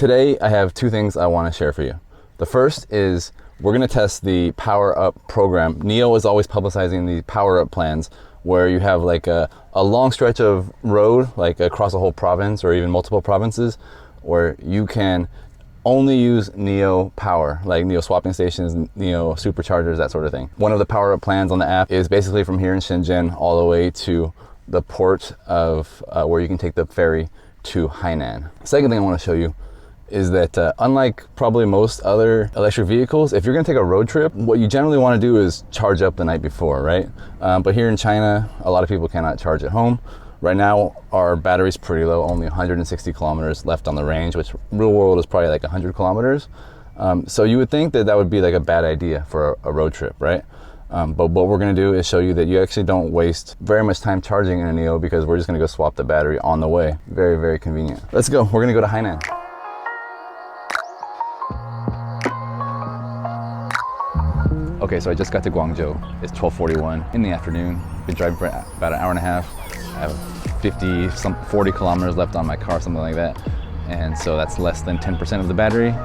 Today, I have two things I want to share for you. The first is we're going to test the Power Up program. NIO is always publicizing the Power Up plans where you have like a long stretch of road, like across a whole province or even multiple provinces, where you can only use NIO power, like NIO swapping stations, NIO superchargers, that sort of thing. One of the Power Up plans on the app is basically from here in Shenzhen all the way to the port of where you can take the ferry to Hainan. Second thing I want to show you is that unlike probably most other electric vehicles, if you're gonna take a road trip, what you generally wanna do is charge up the night before, right? But here in China, a lot of people cannot charge at home. Right now, our battery's pretty low, only 160 kilometers left on the range, which real world is probably like 100 kilometers. So you would think that that would be like a bad idea for a road trip, right? But what we're gonna do is show you that you actually don't waste very much time charging in a NIO because we're just gonna go swap the battery on the way. Very, very convenient. Let's go, we're gonna go to Hainan. Okay, so I just got to Guangzhou. It's 12:41 in the afternoon. Been driving for about an hour and a half. I have 40 kilometers left on my car, something like that. And so that's less than 10% of the battery.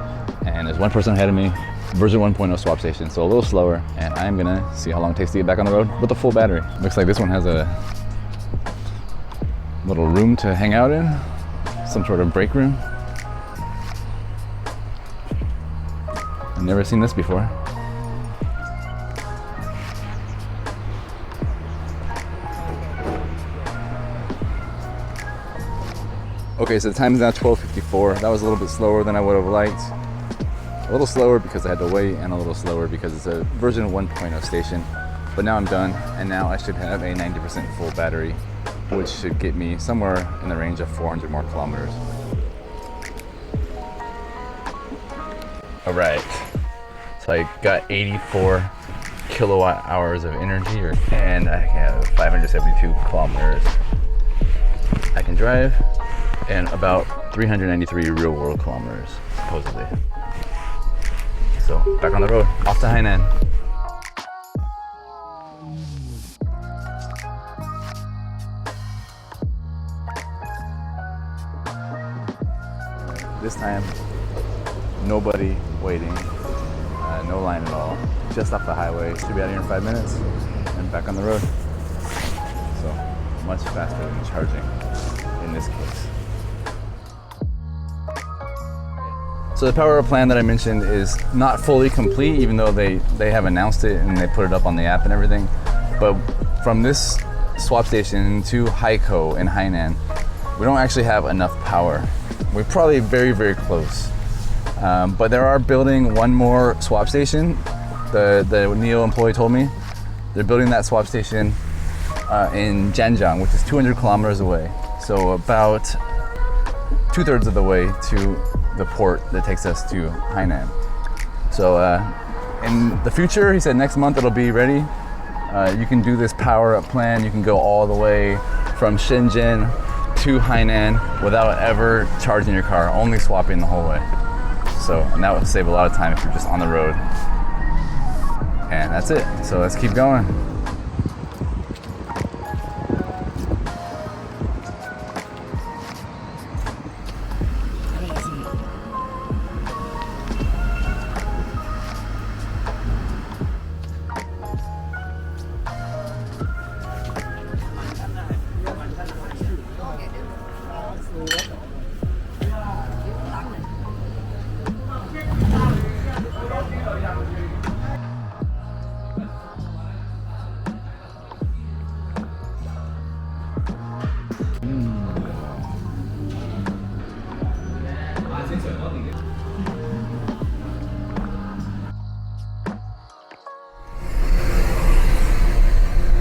And there's one person ahead of me, version 1.0 swap station, so a little slower. And I'm gonna see how long it takes to get back on the road with a full battery. Looks like this one has a little room to hang out in, some sort of break room. I've never seen this before. Okay, so the time is now 12:54. That was a little bit slower than I would have liked. A little slower because I had to wait, and a little slower because it's a version 1.0 station. But now I'm done, and now I should have a 90% full battery, which should get me somewhere in the range of 400 more kilometers. All right, so I got 84 kilowatt hours of energy, and I have 572 kilometers I can drive, and about 393 real world kilometers, supposedly. So back on the road, off to Hainan. This time, nobody waiting, no line at all. Just off the highway, should be out here in 5 minutes, and back on the road. So much faster than charging in this case. So the Power Up plan that I mentioned is not fully complete, even though they have announced it and they put it up on the app and everything. But from this swap station to Haikou in Hainan, we don't actually have enough power. We're probably very, very close. But they are building one more swap station. The NIO employee told me they're building that swap station in Zhanjiang, which is 200 kilometers away. So about 2/3 of the way to the port that takes us to Hainan. So in the future, he said next month it'll be ready. You can do this Power Up plan. You can go all the way from Shenzhen to Hainan without ever charging your car, only swapping the whole way. So, and that would save a lot of time if you're just on the road. And that's it. So let's keep going.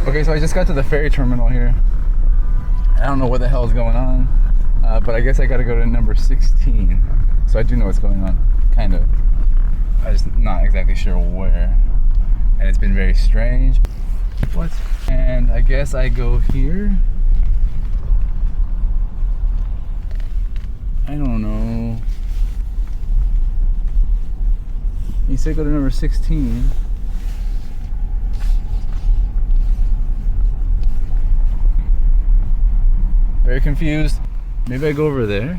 Okay, so I just got to the ferry terminal here. I don't know what the hell is going on, but I guess I gotta go to number 16. So I do know what's going on, kind of. I'm just not exactly sure where. And it's been very strange. What? And I guess I go here. I don't know. You said go to number 16. Very confused. Maybe I go over there.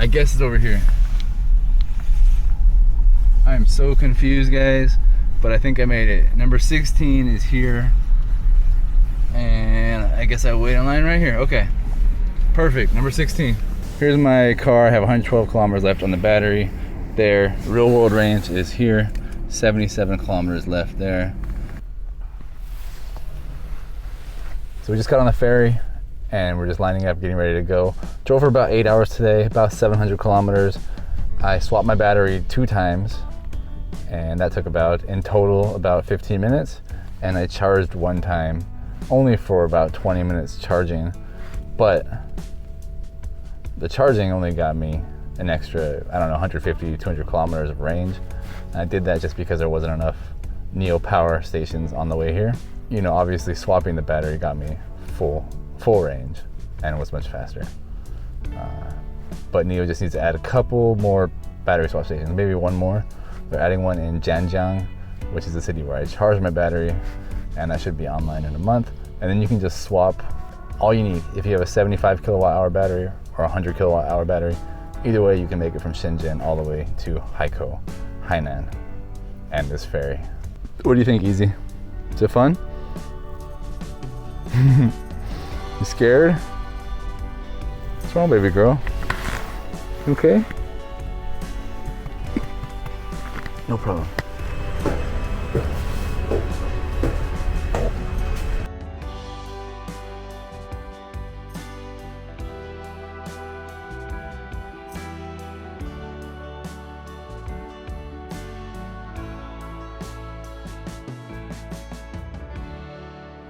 I guess it's over here. I'm so confused, guys, but I think I made it. Number 16 is here, and I guess I wait in line right here. Okay, perfect. Number 16. Here's my car. I have 112 kilometers left on the battery there. Real world range is here. 77 kilometers left there. So we just got on the ferry and we're just lining up, getting ready to go. Drove for about 8 hours today, about 700 kilometers. I swapped my battery 2 times, and that took about, in total, about 15 minutes. And I charged 1 time, only for about 20 minutes charging. But the charging only got me an extra, I don't know, 150, 200 kilometers of range. And I did that just because there wasn't enough NIO power stations on the way here. You know, obviously swapping the battery got me full range, and it was much faster. But NIO just needs to add a couple more battery swap stations, maybe 1 more. They're adding one in Zhanjiang, which is the city where I charge my battery, and that should be online in a month. And then you can just swap all you need. If you have a 75 kilowatt hour battery or a 100 kilowatt hour battery, either way you can make it from Shenzhen all the way to Haikou, Hainan, and this ferry. What do you think, Easy? Is it fun? You scared? What's wrong, baby girl? You okay? No problem.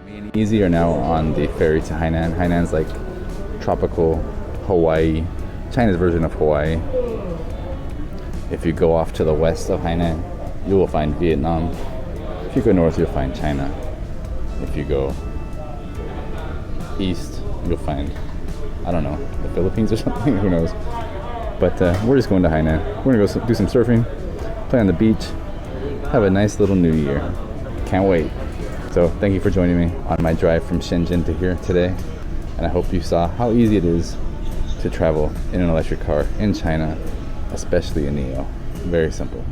Me and Easy are now on the ferry to Hainan. Hainan's like tropical Hawaii, China's version of Hawaii. If you go off to the west of Hainan, you will find Vietnam. If you go north, you'll find China. If you go east, you'll find, I don't know, the Philippines or something, who knows. But we're just going to Hainan. We're gonna go do some surfing, play on the beach, have a nice little new year. Can't wait. So thank you for joining me on my drive from Shenzhen to here today. And I hope you saw how easy it is to travel in an electric car in China, especially in NIO. Very simple.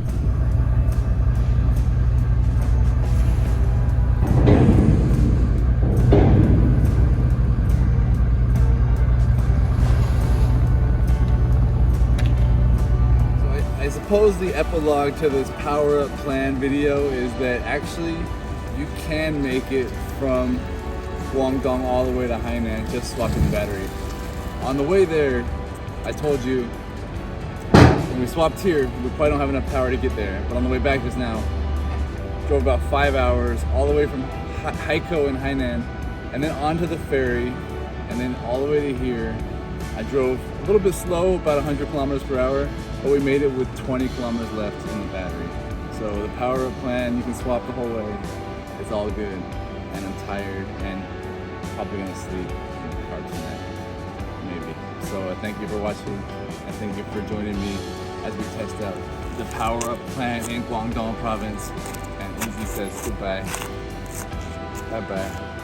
So I suppose the epilogue to this Power Up Plan video is that actually you can make it from Guangdong all the way to Hainan, just swapping the battery. On the way there, I told you, when we swapped here, we probably don't have enough power to get there. But on the way back just now, drove about 5 hours all the way from Haikou in Hainan, and then onto the ferry, and then all the way to here. I drove a little bit slow, about 100 kilometers per hour, but we made it with 20 kilometers left in the battery. So the Power Up Plan, you can swap the whole way. It's all good, and I'm tired and probably gonna sleep in the car tonight, maybe. So thank you for watching, and thank you for joining me as we test out the Power Up Plan in Guangdong Province. And Easy says goodbye. Bye bye.